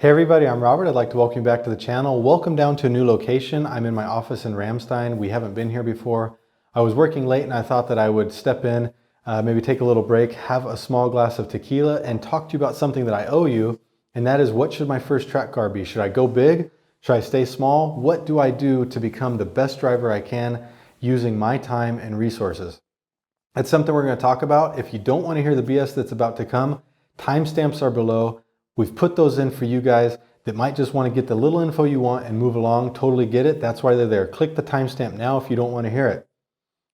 Hey everybody, I'm Robert. I'd like to welcome you back to the channel. Welcome down to a new location. I'm in my office in Ramstein. We haven't been here before. I was working late and I thought that I would step in, maybe take a little break, have a small glass of tequila, and talk to you about something that I owe you, and that is, what should my first track car be? Should I go big? Should I stay small? What do I do to become the best driver I can using my time and resources? That's something we're going to talk about. If you don't want to hear the BS that's about to come, timestamps are below. We've put those in for you guys that might just want to get the little info you want and move along. Totally get it. That's why they're there. Click the timestamp now if you don't want to hear it.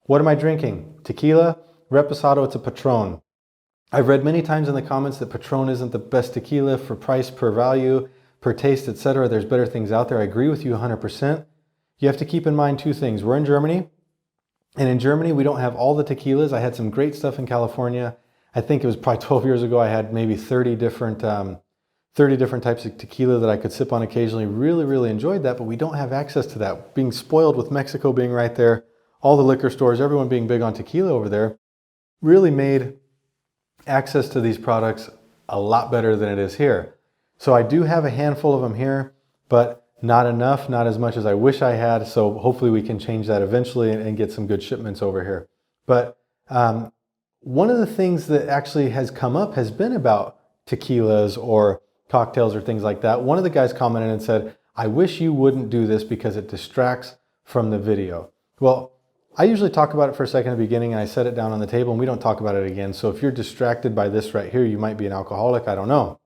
What am I drinking? Tequila, Reposado, it's a Patron. I've read many times in the comments that Patron isn't the best tequila for price, per value, per taste, etc. There's better things out there. I agree with you 100%. You have to keep in mind two things. We're in Germany, and in Germany we don't have all the tequilas. I had some great stuff in California. I think it was probably 12 years ago. I had maybe 30 different types of tequila that I could sip on occasionally. Really enjoyed that, but we don't have access to that. Being spoiled with Mexico being right there, all the liquor stores, everyone being big on tequila over there, really made access to these products a lot better than it is here. So I do have a handful of them here, but not enough, not as much as I wish I had. So hopefully we can change that eventually and get some good shipments over here. But one of the things that actually has come up has been about tequilas or cocktails or things like that. One of the guys commented and said, I wish you wouldn't do this because it distracts from the video. Well, I usually talk about it for a second at the beginning and I set it down on the table and we don't talk about it again. So if you're distracted by this right here, you might be an alcoholic, I don't know.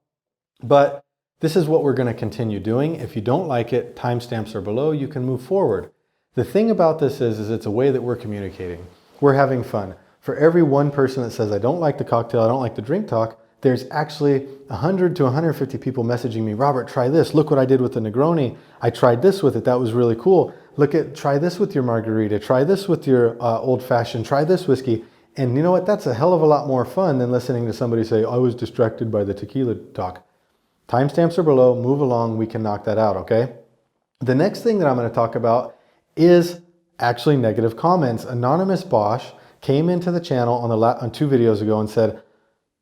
But this is what we're going to continue doing. If you don't like it, timestamps are below, you can move forward. The thing about this is it's a way that we're communicating. We're having fun. For every one person that says, I don't like the cocktail, I don't like the drink talk, there's actually 100 to 150 people messaging me, Robert, try this. Look what I did with the Negroni. I tried this with it. That was really cool. Try this with your margarita. Try this with your old fashioned. Try this whiskey. And you know what? That's a hell of a lot more fun than listening to somebody say, I was distracted by the tequila talk. Timestamps are below. Move along. We can knock that out, okay? The next thing that I'm going to talk about is actually negative comments. Anonymous Bosch came into the channel on 2 videos ago and said,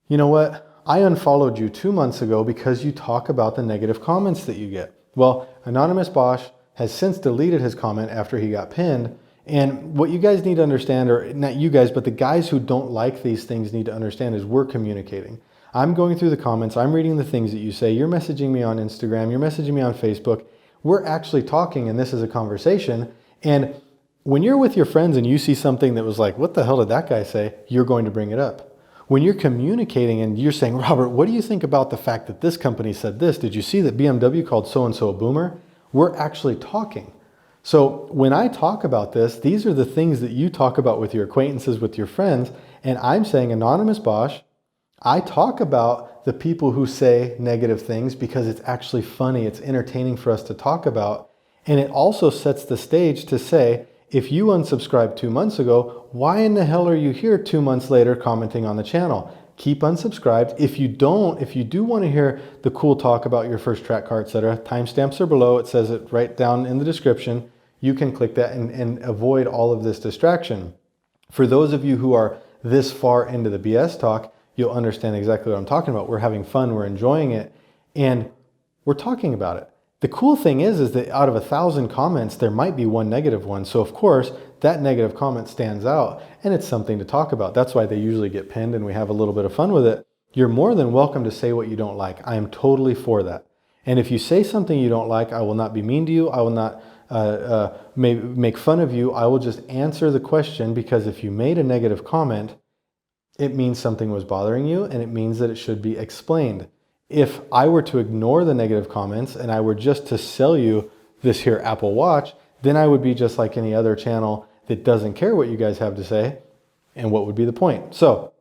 you know what? I unfollowed you 2 months ago because you talk about the negative comments that you get. Well, Anonymous Bosch has since deleted his comment after he got pinned. And what you guys need to understand, or not you guys, but the guys who don't like these things need to understand, is we're communicating. I'm going through the comments. I'm reading the things that you say. You're messaging me on Instagram. You're messaging me on Facebook. We're actually talking, and this is a conversation. And when you're with your friends and you see something that was like, what the hell did that guy say? You're going to bring it up. When you're communicating and you're saying, Robert, what do you think about the fact that this company said this? Did you see that BMW called so-and-so a boomer? We're actually talking. So when I talk about this, these are the things that you talk about with your acquaintances, with your friends. And I'm saying, Anonymous Bosch, I talk about the people who say negative things because it's actually funny. It's entertaining for us to talk about. And it also sets the stage to say, if you unsubscribed 2 months ago, why in the hell are you here 2 months later commenting on the channel? Keep unsubscribed. If you do want to hear the cool talk about your first track car, etc., timestamps are below. It says it right down in the description. You can click that and avoid all of this distraction. For those of you who are this far into the BS talk, you'll understand exactly what I'm talking about. We're having fun, we're enjoying it, and we're talking about it. The cool thing is that out of 1,000 comments, there might be one negative one. So of course, that negative comment stands out and it's something to talk about. That's why they usually get pinned and we have a little bit of fun with it. You're more than welcome to say what you don't like. I am totally for that. And if you say something you don't like, I will not be mean to you. I will not make fun of you. I will just answer the question, because if you made a negative comment, it means something was bothering you and it means that it should be explained. If I were to ignore the negative comments and I were just to sell you this here Apple Watch, then I would be just like any other channel that doesn't care what you guys have to say. And what would be the point? So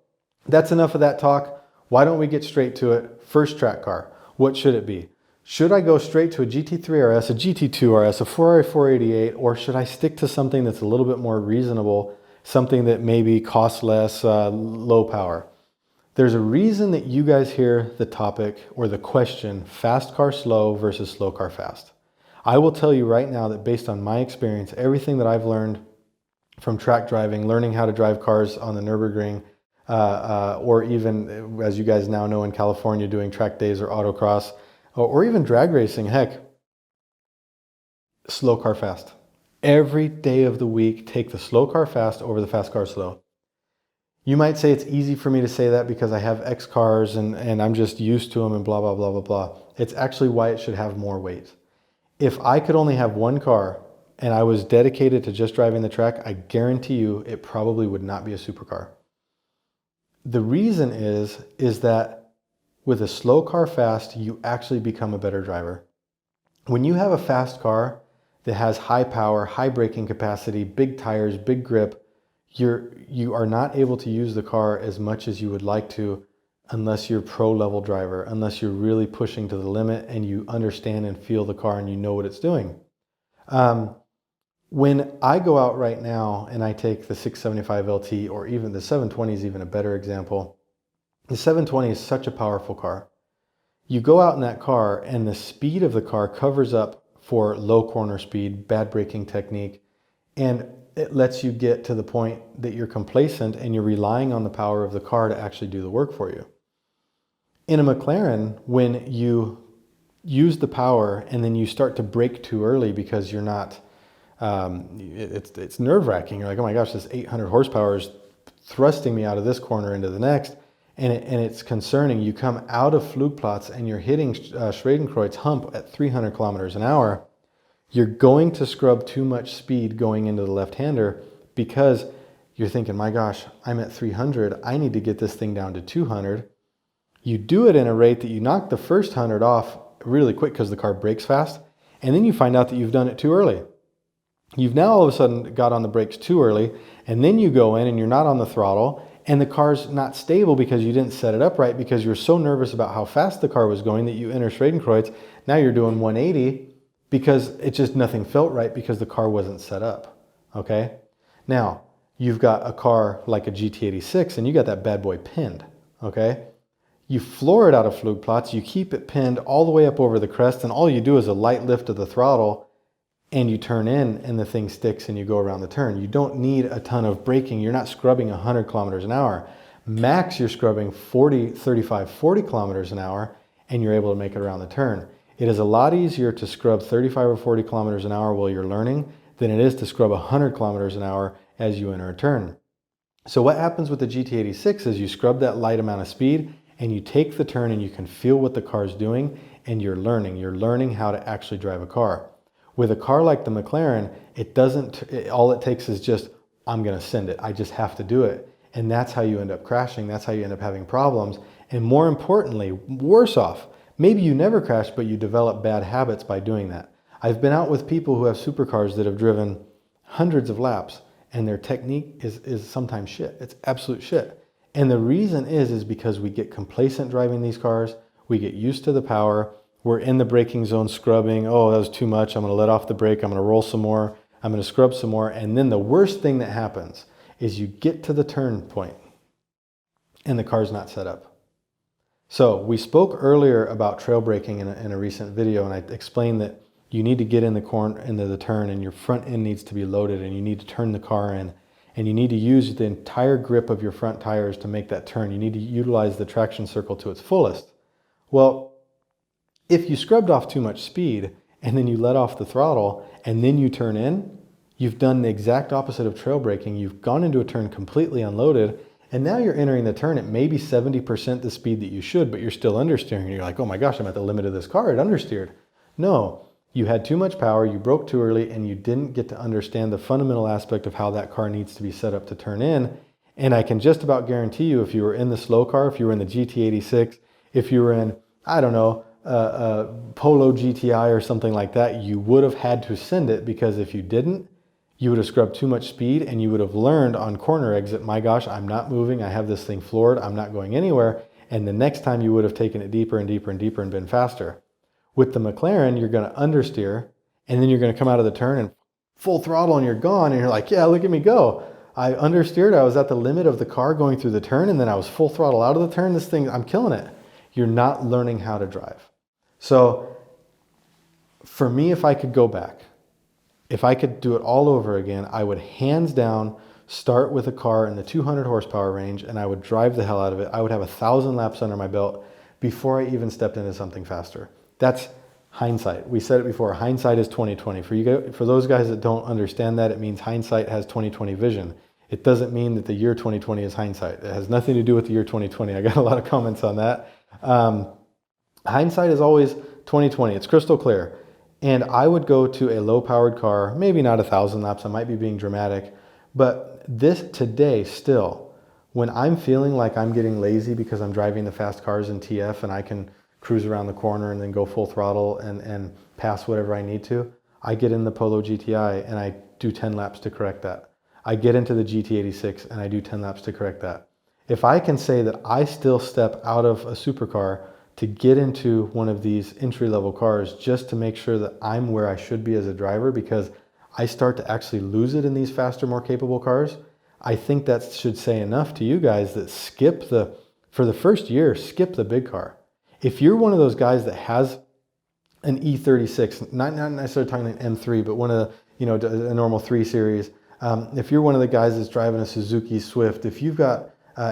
that's enough of that talk. Why don't we get straight to it? First track car. What should it be? Should I go straight to a GT3 RS, a GT2 RS, a Ferrari 488, or should I stick to something that's a little bit more reasonable, something that maybe costs less, low power? There's a reason that you guys hear the topic or the question, fast car slow versus slow car fast. I will tell you right now that based on my experience, everything that I've learned from track driving, learning how to drive cars on the Nürburgring, or even, as you guys now know, in California, doing track days or autocross, or even drag racing, heck, slow car fast. Every day of the week, take the slow car fast over the fast car slow. You might say it's easy for me to say that because I have X cars and I'm just used to them and blah, blah, blah, blah, blah. It's actually why it should have more weight. If I could only have one car and I was dedicated to just driving the track, I guarantee you it probably would not be a supercar. The reason is that with a slow car you actually become a better driver. When you have a fast car that has high power, high braking capacity, big tires, big grip, you are not able to use the car as much as you would like to unless you're pro level driver, unless you're really pushing to the limit and you understand and feel the car and you know what it's doing. When I go out right now and I take the 675 LT, or even the 720 is even a better example. The 720 is such a powerful car. You go out in that car and the speed of the car covers up for low corner speed, bad braking technique, and it lets you get to the point that you're complacent and you're relying on the power of the car to actually do the work for you. In a McLaren, when you use the power and then you start to brake too early because you're not, it's nerve-wracking. You're like, oh my gosh, this 800 horsepower is thrusting me out of this corner into the next. And it's concerning. You come out of Flugplatz and you're hitting Schradenkreuz hump at 300 kilometers an hour. You're going to scrub too much speed going into the left-hander because you're thinking, my gosh, I'm at 300. I need to get this thing down to 200. You do it in a rate that you knock the first 100 off really quick because the car brakes fast. And then you find out that you've done it too early. You've now all of a sudden got on the brakes too early. And then you go in and you're not on the throttle. And the car's not stable because you didn't set it up right because you're so nervous about how fast the car was going that you enter Schradenkreuz. Now you're doing 180 because it just nothing felt right because the car wasn't set up. Okay? Now, you've got a car like a GT86 and you got that bad boy pinned. Okay? You floor it out of Flugplatz, you keep it pinned all the way up over the crest, and all you do is a light lift of the throttle and you turn in and the thing sticks and you go around the turn. You don't need a ton of braking. You're not scrubbing 100 kilometers an hour. Max, you're scrubbing 35, 40 kilometers an hour and you're able to make it around the turn. It is a lot easier to scrub 35 or 40 kilometers an hour while you're learning than it is to scrub 100 kilometers an hour as you enter a turn. So what happens with the GT86 is you scrub that light amount of speed and you take the turn and you can feel what the car's doing and you're learning how to actually drive a car. With a car like the McLaren, all it takes is just, I'm going to send it. I just have to do it. And that's how you end up crashing. That's how you end up having problems. And more importantly, worse off, maybe you never crash, but you develop bad habits by doing that. I've been out with people who have supercars that have driven hundreds of laps and their technique is sometimes shit. It's absolute shit. And the reason is because we get complacent driving these cars. We get used to the power. We're in the braking zone scrubbing. Oh, that was too much. I'm going to let off the brake. I'm going to roll some more. I'm going to scrub some more. And then the worst thing that happens is you get to the turn point and the car's not set up. So we spoke earlier about trail braking in a recent video, and I explained that you need to get in the corner into the turn and your front end needs to be loaded and you need to turn the car in and you need to use the entire grip of your front tires to make that turn. You need to utilize the traction circle to its fullest. Well, if you scrubbed off too much speed and then you let off the throttle and then you turn in, you've done the exact opposite of trail braking. You've gone into a turn completely unloaded and now you're entering the turn at maybe 70% the speed that you should, but you're still understeering. And you're like, oh my gosh, I'm at the limit of this car. It understeered. No, you had too much power, you broke too early, and you didn't get to understand the fundamental aspect of how that car needs to be set up to turn in. And I can just about guarantee you, if you were in the slow car, if you were in the GT86, if you were in, I don't know, Polo GTI or something like that, you would have had to send it, because if you didn't, you would have scrubbed too much speed and you would have learned on corner exit, my gosh, I'm not moving, I have this thing floored, I'm not going anywhere. And the next time you would have taken it deeper and deeper and deeper and been faster. With the McLaren, you're going to understeer and then you're going to come out of the turn and full throttle and you're gone. And you're like, yeah, look at me go. I understeered, I was at the limit of the car going through the turn and then I was full throttle out of the turn. This thing, I'm killing it. You're not learning how to drive. So for me, if I could go back, if I could do it all over again, I would hands down start with a car in the 200 horsepower range and I would drive the hell out of it. I would have 1,000 laps under my belt before I even stepped into something faster. That's hindsight. We said it before, hindsight is 20/20. For those guys that don't understand that, it means hindsight has 20/20 vision. It doesn't mean that the year 2020 is hindsight. It has nothing to do with the year 2020. I got a lot of comments on that. Hindsight is always 20/20. It's crystal clear. And I would go to a low-powered car, maybe not 1,000 laps, I might be being dramatic, but this today still, when I'm feeling like I'm getting lazy because I'm driving the fast cars in TF and I can cruise around the corner and then go full throttle and pass whatever I need to, I get in the Polo GTI and I do 10 laps to correct that. I get into the GT86 and I do 10 laps to correct that. If I can say that I still step out of a supercar to get into one of these entry-level cars just to make sure that I'm where I should be as a driver because I start to actually lose it in these faster, more capable cars, I think that should say enough to you guys that for the first year, skip the big car. If you're one of those guys that has an E36, not necessarily talking an M3, but one of the, a normal 3 Series, if you're one of the guys that's driving a Suzuki Swift, if you've got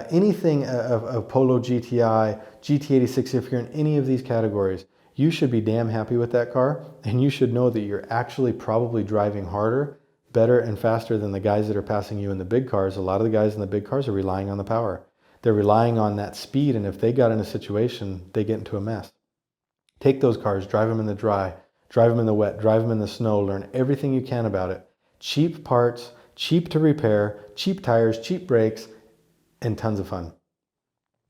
anything of Polo GTI, GT86, if you're in any of these categories, you should be damn happy with that car, and you should know that you're actually probably driving harder, better, and faster than the guys that are passing you in the big cars. A lot of the guys in the big cars are relying on the power. They're relying on that speed, and if they got in a situation, they get into a mess. Take those cars, drive them in the dry, drive them in the wet, drive them in the snow, learn everything you can about it. Cheap parts, cheap to repair, cheap tires, cheap brakes, and tons of fun.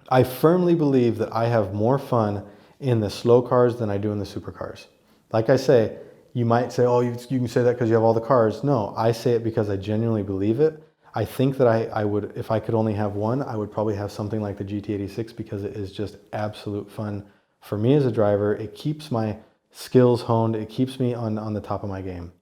I firmly believe that I have more fun in the slow cars than I do in the supercars. Like I say, you might say, oh, you can say that because you have all the cars. No, I say it because I genuinely believe it. I think that I would, if I could only have one, I would probably have something like the GT86 because it is just absolute fun for me as a driver. It keeps my skills honed. It keeps me on the top of my game.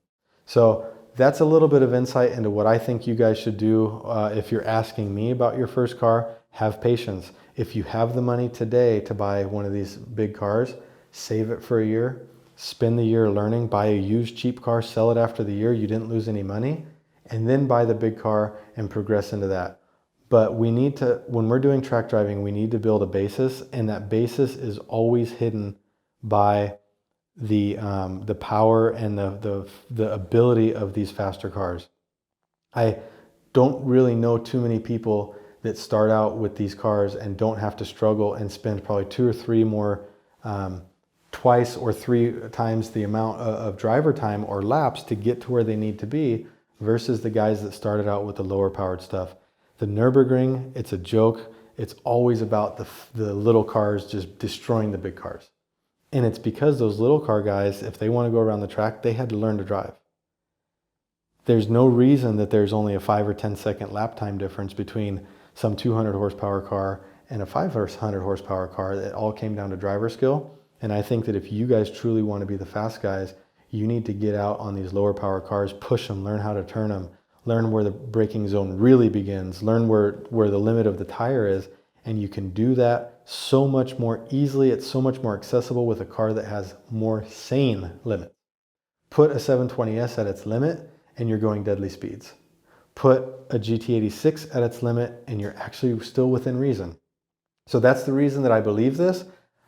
So that's a little bit of insight into what I think you guys should do. If you're asking me about your first car, have patience. If you have the money today to buy one of these big cars, save it for a year, spend the year learning, buy a used cheap car, sell it after the year you didn't lose any money, and then buy the big car and progress into that. But we need to, when we're doing track driving, we need to build a basis, and that basis is always hidden by the power and the ability of these faster cars. I don't really know too many people that start out with these cars and don't have to struggle and spend probably 2 or 3 more, twice or 3 times the amount of driver time or laps to get to where they need to be versus the guys that started out with the lower powered stuff. The Nürburgring, it's a joke. It's always about the little cars just destroying the big cars. And it's because those little car guys, if they want to go around the track, they had to learn to drive. There's no reason that there's only a 5 or 10 second lap time difference between some 200 horsepower car and a 500 horsepower car. It all came down to driver skill. And I think that if you guys truly want to be the fast guys, you need to get out on these lower power cars, push them, learn how to turn them, learn where the braking zone really begins, learn where the limit of the tire is. And you can do that so much more easily. It's so much more accessible with a car that has more sane limits. Put a 720S at its limit and you're going deadly speeds. Put a GT86 at its limit and you're actually still within reason. So that's the reason that I believe this.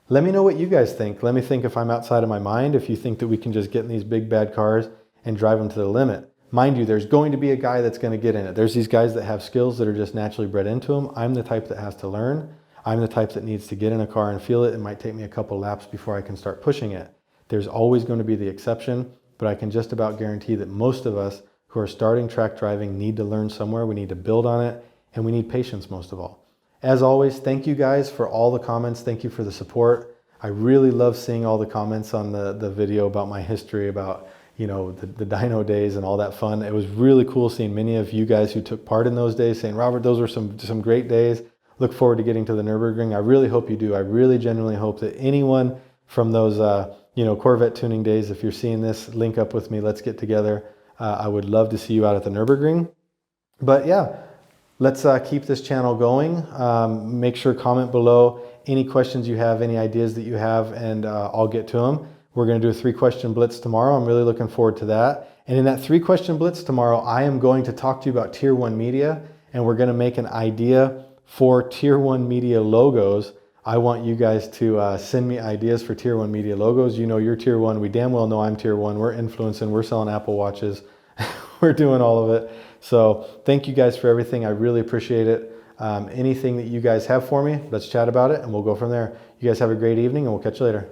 Let me know what you guys think. Let me think if I'm outside of my mind, if you think that we can just get in these big bad cars and drive them to the limit. Mind you, there's going to be a guy that's going to get in it. There's these guys that have skills that are just naturally bred into them. I'm the type that has to learn. I'm the type that needs to get in a car and feel it. It might take me a couple laps before I can start pushing it. There's always going to be the exception, but I can just about guarantee that most of us who are starting track driving need to learn somewhere. We need to build on it, and we need patience most of all. As always, thank you guys for all the comments. Thank you for the support. I really love seeing all the comments on the video about my history, about the dyno days and all that fun. It was really cool seeing many of you guys who took part in those days saying, Robert, those were some great days. Look forward to getting to the Nürburgring. I really hope you do. I really genuinely hope that anyone from those Corvette tuning days, if you're seeing this, link up with me. Let's get together. I would love to see you out at the Nürburgring. But yeah, let's keep this channel going. Make sure comment below any questions you have, any ideas that you have, and I'll get to them. We're going to do a 3-question blitz tomorrow. I'm really looking forward to that. And in that 3-question blitz tomorrow, I am going to talk to you about Tier 1 media, and we're going to make an idea for Tier 1 media logos. I want you guys to send me ideas for Tier 1 media logos. You know you're Tier 1. We damn well know I'm Tier 1. We're influencing. We're selling Apple Watches. We're doing all of it. So thank you guys for everything. I really appreciate it. Anything that you guys have for me, let's chat about it and we'll go from there. You guys have a great evening and we'll catch you later.